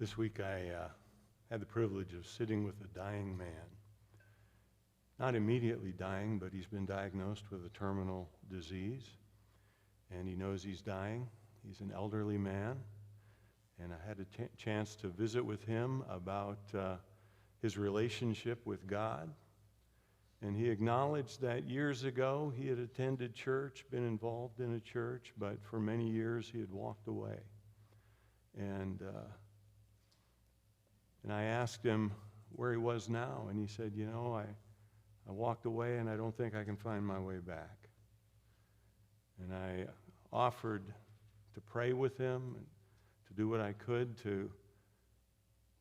This week I had the privilege of sitting with a dying man. Not immediately dying, but he's been diagnosed with a terminal disease, and he knows he's dying. He's an elderly man, and I had a chance to visit with him about his relationship with God. And he acknowledged that years ago he had attended church, been involved in a church, but for many years he had walked away. And I asked him where he was now, and he said, I walked away and I don't think I can find my way back. And I offered to pray with him and to do what I could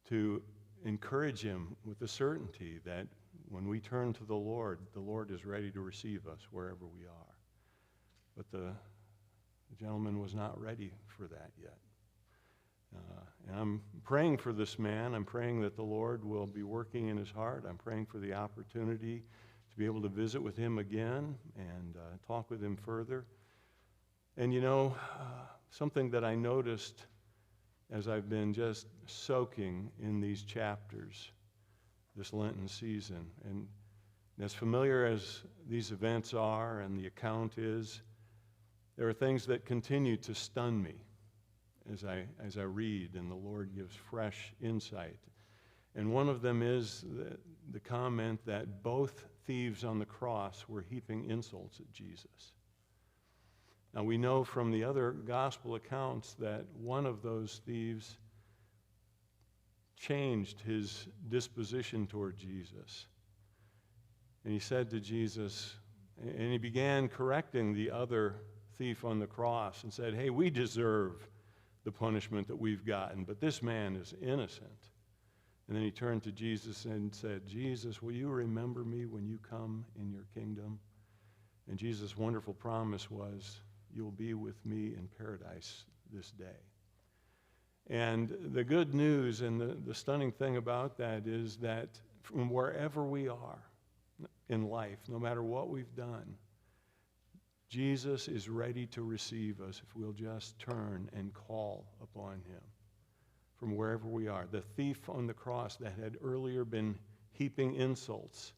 to encourage him with the certainty that when we turn to the Lord is ready to receive us wherever we are. But the gentleman was not ready for that yet. And I'm praying for this man. I'm praying that the Lord will be working in his heart. I'm praying for the opportunity to be able to visit with him again and talk with him further. And something that I noticed as I've been just soaking in these chapters this Lenten season, and as familiar as these events are and the account is, there are things that continue to stun me as I read, and the Lord gives fresh insight. And one of them is the comment that both thieves on the cross were heaping insults at Jesus. Now we know from the other gospel accounts that one of those thieves changed his disposition toward Jesus. And he said to Jesus, and he began correcting the other thief on the cross and said, "Hey, we deserve the punishment that we've gotten, but this man is innocent." And then he turned to Jesus and said, "Jesus, will you remember me when you come in your kingdom?" And Jesus' wonderful promise was, "You'll be with me in paradise this day." And the good news and the stunning thing about that is that from wherever we are in life, no matter what we've done, Jesus is ready to receive us if we'll just turn and call upon him from wherever we are. The thief on the cross that had earlier been heaping insults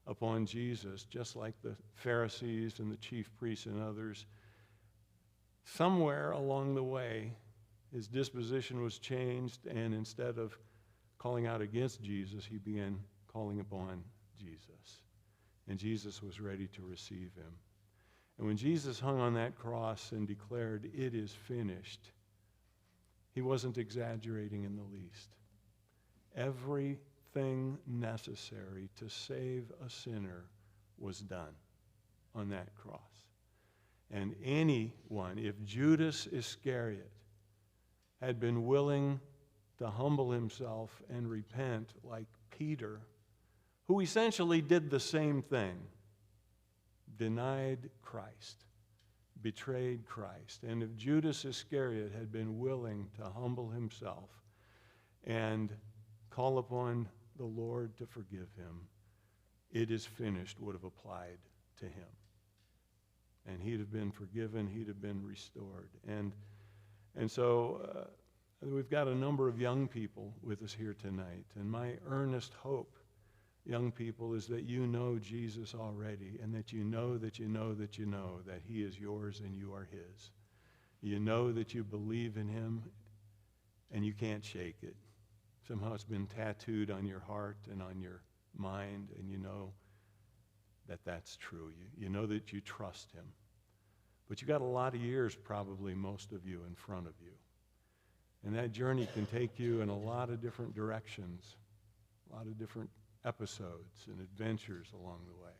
upon Jesus, just like the Pharisees and the chief priests and others, somewhere along the way, his disposition was changed, and instead of calling out against Jesus, he began calling upon Jesus. And Jesus was ready to receive him. And when Jesus hung on that cross and declared, "It is finished," he wasn't exaggerating in the least. Everything necessary to save a sinner was done on that cross. And anyone, if Judas Iscariot had been willing to humble himself and repent like Peter, who essentially did the same thing, denied Christ, betrayed Christ. And if Judas Iscariot had been willing to humble himself and call upon the Lord to forgive him, "It is finished" would have applied to him. And he'd have been forgiven, he'd have been restored. And so we've got a number of young people with us here tonight. And my earnest hope, young people, is that you know Jesus already, and that you know that you know that you know that he is yours and you are his. You know that you believe in him and you can't shake it. Somehow it's been tattooed on your heart and on your mind, and you know that that's true. You know that you trust him. But you got a lot of years, probably most of you, in front of you. And that journey can take you in a lot of different directions, a lot of different episodes and adventures along the way.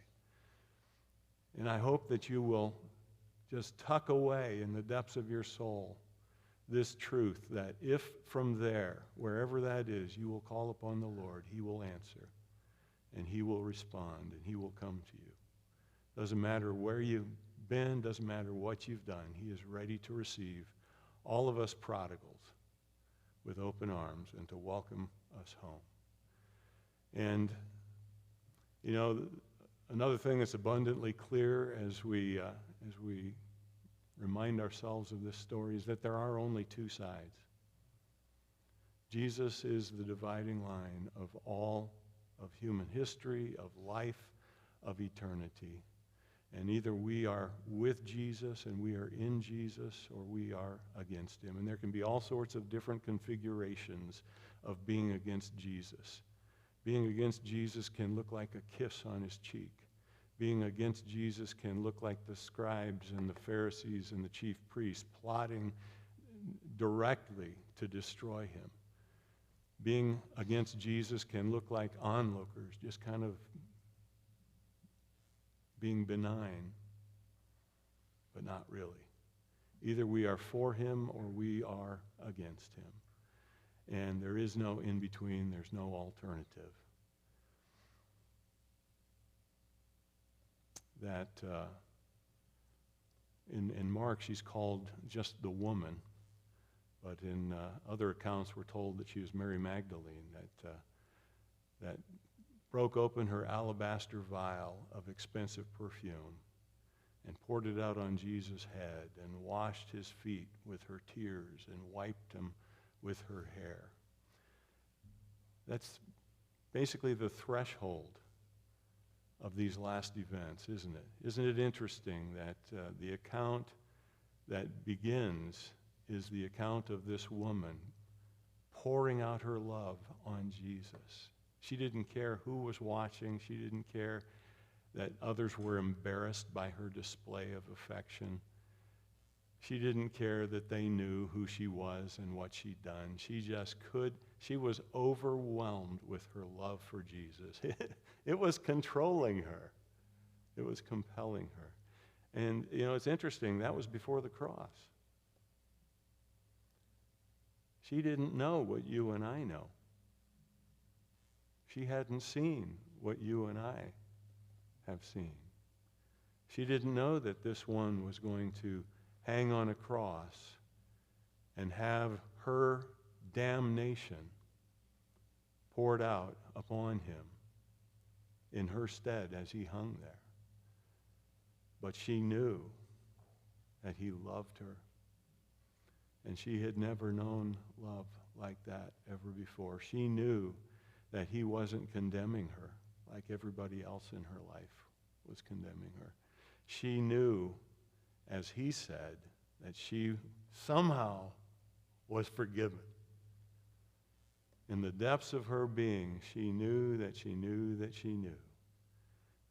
And I hope that you will just tuck away in the depths of your soul this truth that if from there, wherever that is, you will call upon the Lord, he will answer, and he will respond, and he will come to you. Doesn't matter where you've been, doesn't matter what you've done, he is ready to receive all of us prodigals with open arms and to welcome us home. And, another thing that's abundantly clear as we remind ourselves of this story is that there are only two sides. Jesus is the dividing line of all of human history, of life, of eternity. And either we are with Jesus and we are in Jesus, or we are against him. And there can be all sorts of different configurations of being against Jesus. Being against Jesus can look like a kiss on his cheek. Being against Jesus can look like the scribes and the Pharisees and the chief priests plotting directly to destroy him. Being against Jesus can look like onlookers, just kind of being benign, but not really. Either we are for him or we are against him. And there is no in-between, there's no alternative. That in Mark, she's called just the woman, but in other accounts we're told that she was Mary Magdalene, that broke open her alabaster vial of expensive perfume and poured it out on Jesus' head and washed his feet with her tears and wiped them with her hair. That's basically the threshold of these last events, isn't it? Isn't it interesting that the account that begins is the account of this woman pouring out her love on Jesus. She didn't care who was watching. She didn't care that others were embarrassed by her display of affection. She didn't care that they knew who she was and what she'd done. She was overwhelmed with her love for Jesus. It was controlling her. It was compelling her. And, it's interesting, that was before the cross. She didn't know what you and I know. She hadn't seen what you and I have seen. She didn't know that this one was going to hang on a cross and have her damnation poured out upon him in her stead as he hung there. But she knew that he loved her. And she had never known love like that ever before. She knew that he wasn't condemning her like everybody else in her life was condemning her. She knew, as he said, that she somehow was forgiven. In the depths of her being, she knew that she knew that she knew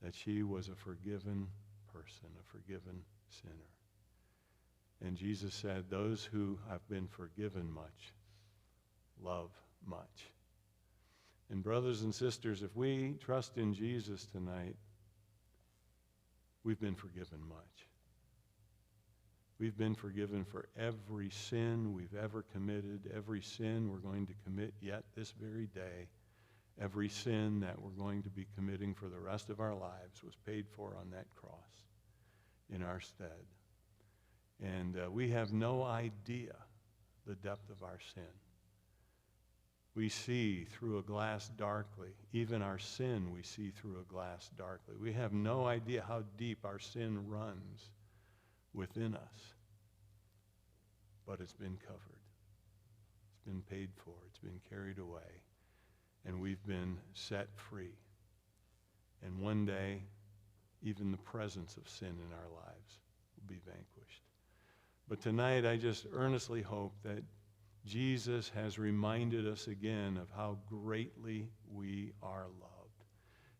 that she was a forgiven person, a forgiven sinner. And Jesus said, those who have been forgiven much love much. And brothers and sisters, if we trust in Jesus tonight, we've been forgiven much. We've been forgiven for every sin we've ever committed, every sin we're going to commit yet this very day. Every sin that we're going to be committing for the rest of our lives was paid for on that cross in our stead. And we have no idea the depth of our sin. We see through a glass darkly. Even our sin we see through a glass darkly. We have no idea how deep our sin runs within us. But it's been covered. It's been paid for. It's been carried away. And we've been set free. And one day, even the presence of sin in our lives will be vanquished. But tonight, I just earnestly hope that Jesus has reminded us again of how greatly we are loved.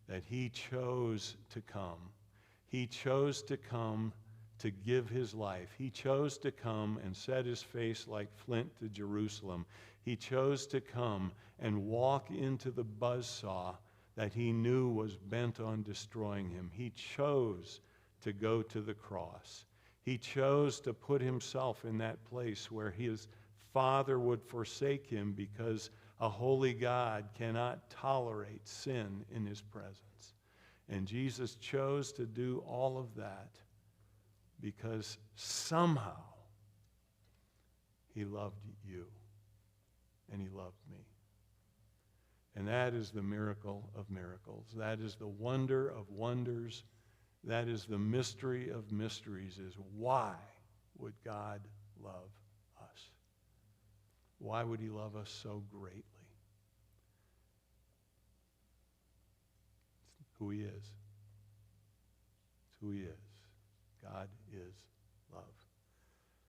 That he chose to come. He chose to come to give his life. He chose to come and set his face like flint to Jerusalem. He chose to come and walk into the buzzsaw that he knew was bent on destroying him. He chose to go to the cross. He chose to put himself in that place where his Father would forsake him because a holy God cannot tolerate sin in his presence. And Jesus chose to do all of that because somehow he loved you and he loved me. And that is the miracle of miracles. That is the wonder of wonders. That is the mystery of mysteries, is why would God love us? Why would he love us so greatly? It's who he is. It's who he is. God is love.